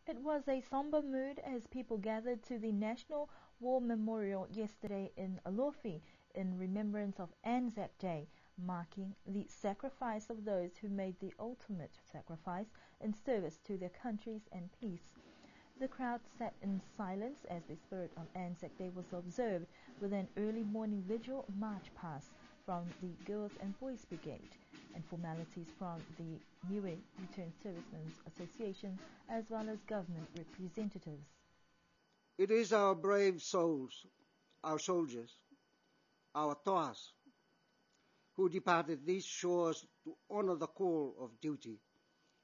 It was a somber mood as people gathered to the National War Memorial yesterday in Alofi in remembrance of ANZAC Day, marking the sacrifice of those who made the ultimate sacrifice in service to their countries and peace. The crowd sat in silence as the spirit of ANZAC Day was observed with an early morning vigil march past from the Girls and Boys Brigade and formalities from the Niue Returned Servicemen's Association as well as government representatives. It is our brave souls, our soldiers, our toas, who departed these shores to honor the call of duty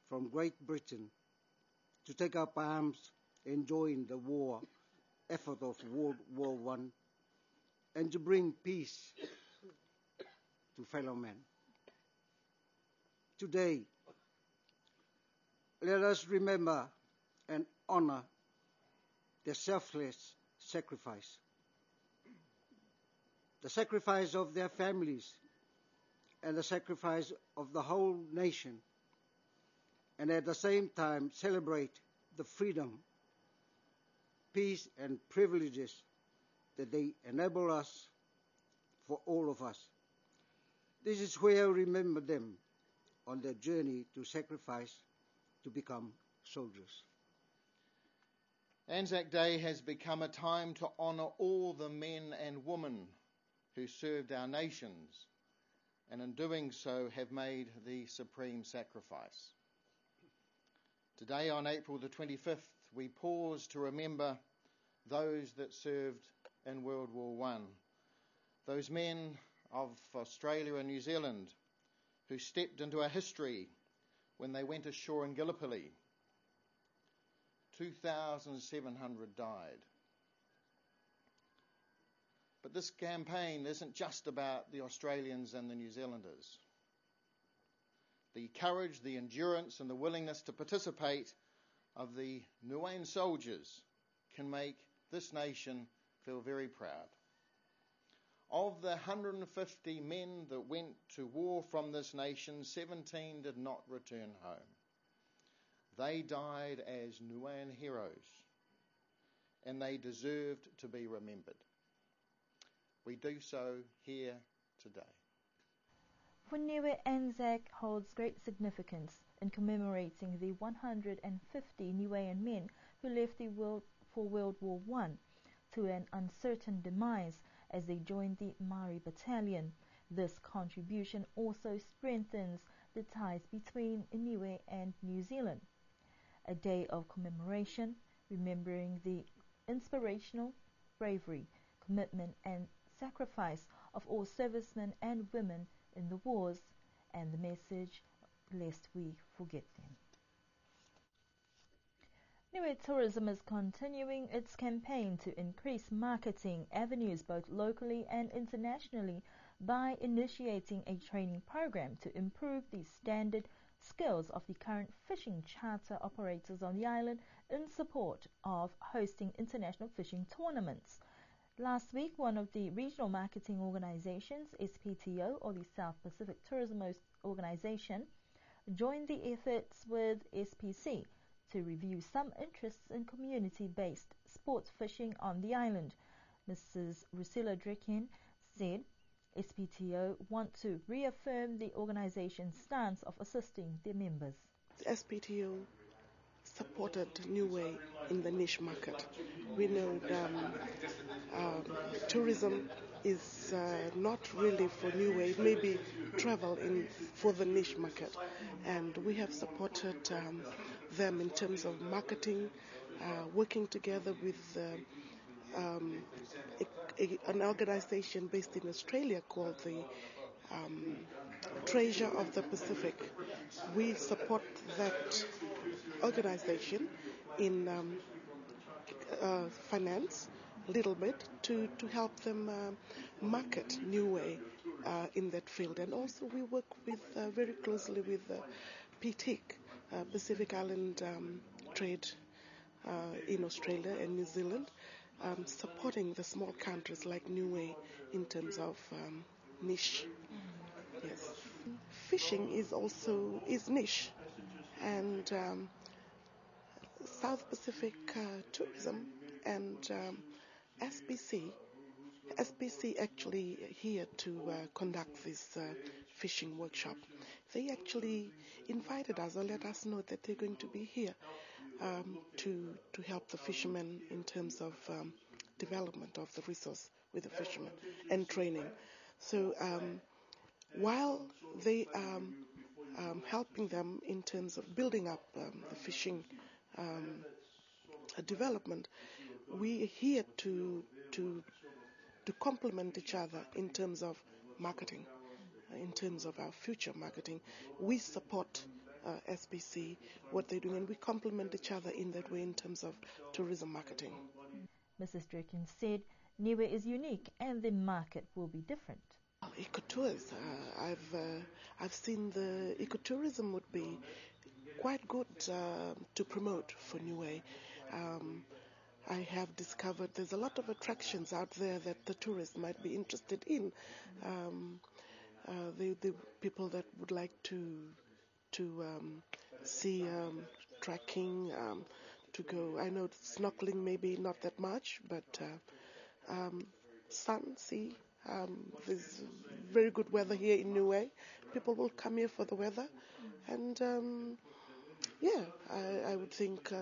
from Great Britain to take up arms and join the war effort of World War I and to bring peace to fellow men. Today, let us remember and honor their selfless sacrifice, the sacrifice of their families and the sacrifice of the whole nation, and at the same time celebrate the freedom, peace and privileges that they enable us for all of us. This is where we remember them on their journey to sacrifice to become soldiers. ANZAC Day has become a time to honour all the men and women who served our nations and in doing so have made the supreme sacrifice. Today on April the 25th we pause to remember those that served in World War I, those men of Australia and New Zealand who stepped into our history when they went ashore in Gallipoli. 2,700 died. But this campaign isn't just about the Australians and the New Zealanders. The courage, the endurance and the willingness to participate of the Niuean soldiers can make this nation feel very proud. Of the 150 men that went to war from this nation, 17 did not return home. They died as Niuean heroes, and they deserved to be remembered. We do so here today. For Niue, ANZAC holds great significance in commemorating the 150 Niuean men who left the world for World War I to an uncertain demise as they joined the Maori Battalion. This contribution also strengthens the ties between Niue and New Zealand. A day of commemoration, remembering the inspirational bravery, commitment and sacrifice of all servicemen and women in the wars, and the message, lest we forget them. Niue Tourism is continuing its campaign to increase marketing avenues both locally and internationally by initiating a training program to improve the standard skills of the current fishing charter operators on the island in support of hosting international fishing tournaments. Last week, one of the regional marketing organizations, SPTO, or the South Pacific Tourism Organization, joined the efforts with SPC to review some interests in community-based sports fishing on the island. Mrs. Rusilla Drekin said SPTO want to reaffirm the organization's stance of assisting their members. SPTO supported Niue in the niche market. We know tourism is not really for Niue. It may be travel for the niche market, and we have supported them in terms of marketing, working together with an organization based in Australia called the Treasure of the Pacific. We support that organization in finance a little bit to help them market Niue in that field. And also we work with very closely with PTIC, Pacific Island Trade in Australia and New Zealand, supporting the small countries like Niue in terms of niche. Yes, fishing is niche, and South Pacific Tourism and SBC actually here to conduct this fishing workshop. They actually invited us or let us know that they're going to be here to help the fishermen in terms of development of the resource with the fishermen and training. So while they are helping them in terms of building up the fishing development, we're here to complement each other in terms of marketing, in terms of our future marketing. We support SBC, what they're doing, and we complement each other in that way in terms of tourism marketing. Mrs. Durkin said Niue is unique and the market will be different. Ecotours, I've seen the ecotourism would be quite good to promote for Niue. I have discovered there's a lot of attractions out there that the tourists might be interested in. The people that would like to see trekking, to go. I know snorkeling maybe not that much, but sun, sea. There's very good weather here in Niue. People will come here for the weather, and I would think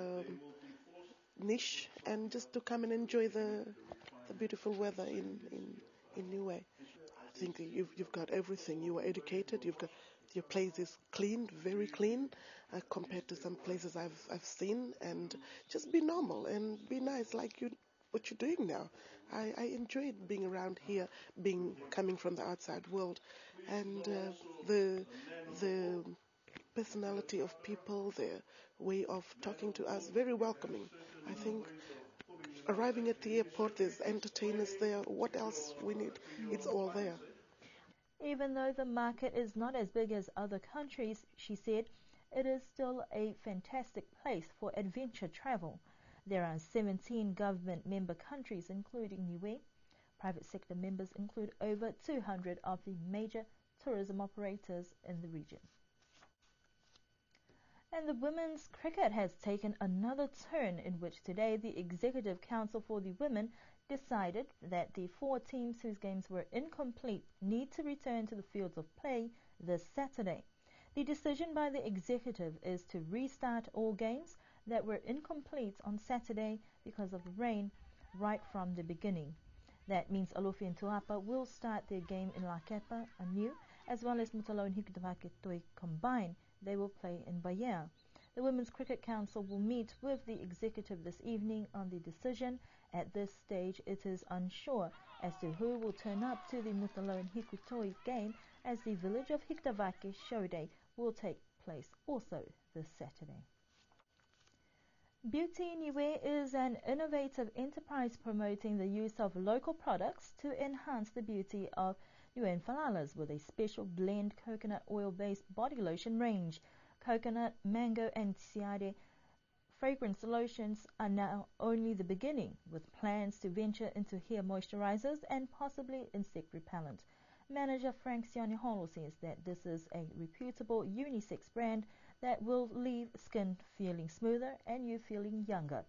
niche and just to come and enjoy the beautiful weather in Niue. I think you've got everything. You are educated. You've got your place is clean, very clean, compared to some places I've seen. And just be normal and be nice, like what you're doing now. I enjoyed being around here, coming from the outside world, and the personality of people, their way of talking to us, very welcoming. I think arriving at the airport, there's entertainers there. What else we need? It's all there. Even though the market is not as big as other countries, she said, it is still a fantastic place for adventure travel. There are 17 government member countries, including Niue. Private sector members include over 200 of the major tourism operators in the region. And the women's cricket has taken another turn, in which today the Executive Council for the Women decided that the 4 teams whose games were incomplete need to return to the fields of play this Saturday. The decision by the executive is to restart all games that were incomplete on Saturday because of the rain right from the beginning. That means Alofi and Tuapa will start their game in Lakepa anew, as well as Mutalo and Hikutavake Toi combined. They will play in Baia. The Women's Cricket Council will meet with the executive this evening on the decision. At this stage, it is unsure as to who will turn up to the Mutalo and Hikutoi game, as the village of Hikutavake Show Day will take place also this Saturday. Beauty Niue is an innovative enterprise promoting the use of local products to enhance the beauty of Niuean falalas with a special blend coconut oil-based body lotion range. Coconut, mango and tiare fragrance lotions are now only the beginning, with plans to venture into hair moisturizers and possibly insect repellent. Manager Frank Sianiholo says that this is a reputable unisex brand that will leave skin feeling smoother and you feeling younger.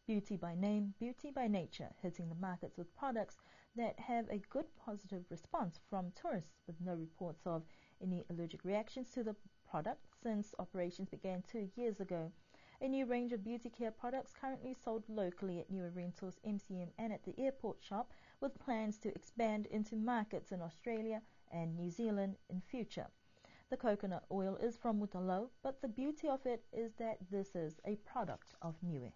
Beauty by name, beauty by nature, hitting the markets with products that have a good positive response from tourists, with no reports of any allergic reactions to the product since operations began 2 years ago. A new range of beauty care products currently sold locally at Niue Rentals, MCM and at the airport shop, with plans to expand into markets in Australia and New Zealand in future. The coconut oil is from Mutalo, but the beauty of it is that this is a product of Niue.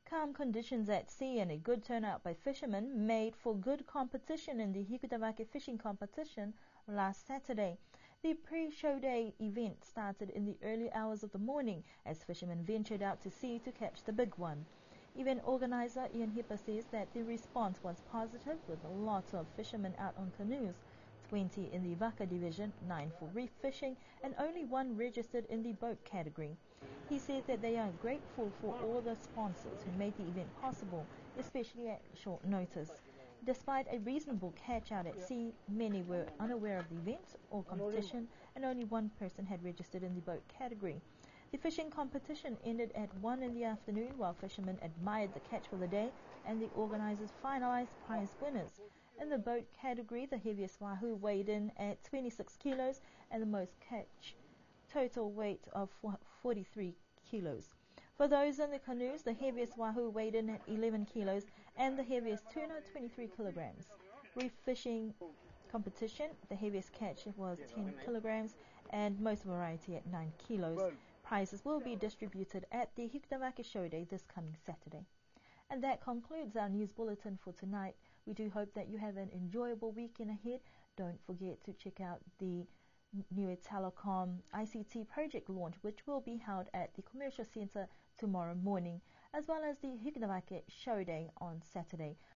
Calm conditions at sea and a good turnout by fishermen made for good competition in the Hikutavake fishing competition last Saturday. The pre-show day event started in the early hours of the morning as fishermen ventured out to sea to catch the big one. Event organizer Ian Hipper says that the response was positive, with a lot of fishermen out on canoes, 20 in the Vaka division, 9 for reef fishing, and only 1 registered in the boat category. He said that they are grateful for all the sponsors who made the event possible, especially at short notice. Despite a reasonable catch out at sea, many were unaware of the event or competition, and only 1 person had registered in the boat category. The fishing competition ended at 1 in the afternoon while fishermen admired the catch for the day, and the organisers finalised prize winners. In the boat category, the heaviest wahoo weighed in at 26 kilos and the most catch total weight of 43 kilos. For those in the canoes, the heaviest wahoo weighed in at 11 kilos and the heaviest tuna 23 kilograms. Reef fishing competition, the heaviest catch was 10 kilograms and most variety at 9 kilos. Prizes will be distributed at the Hikitamaki Show Day this coming Saturday. And that concludes our news bulletin for tonight. We do hope that you have an enjoyable weekend ahead. Don't forget to check out the Niue Telecom ICT project launch, which will be held at the Commercial Centre tomorrow morning, as well as the Hikitamaki Show Day on Saturday.